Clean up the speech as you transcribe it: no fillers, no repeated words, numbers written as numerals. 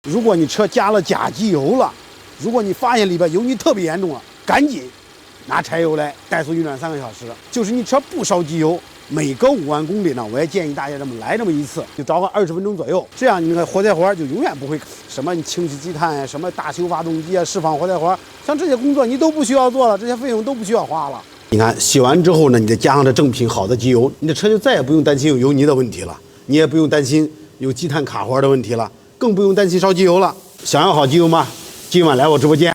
如果你车加了假机油了，如果你发现里边油腻特别严重了，赶紧拿柴油来怠速运转3个小时。就是你车不烧机油，每隔5万公里呢，我也建议大家来这么一次，就找个20分钟左右，这样你那个活塞环就永远不会什么清洗积碳呀、什么大修发动机啊、释放活塞环，像这些工作你都不需要做了，这些费用都不需要花了。你看洗完之后呢，你再加上这正品好的机油，你的车就再也不用担心有油泥的问题了，你也不用担心有积碳卡环的问题了，更不用担心烧机油了。想要好机油吗？今晚来我直播间。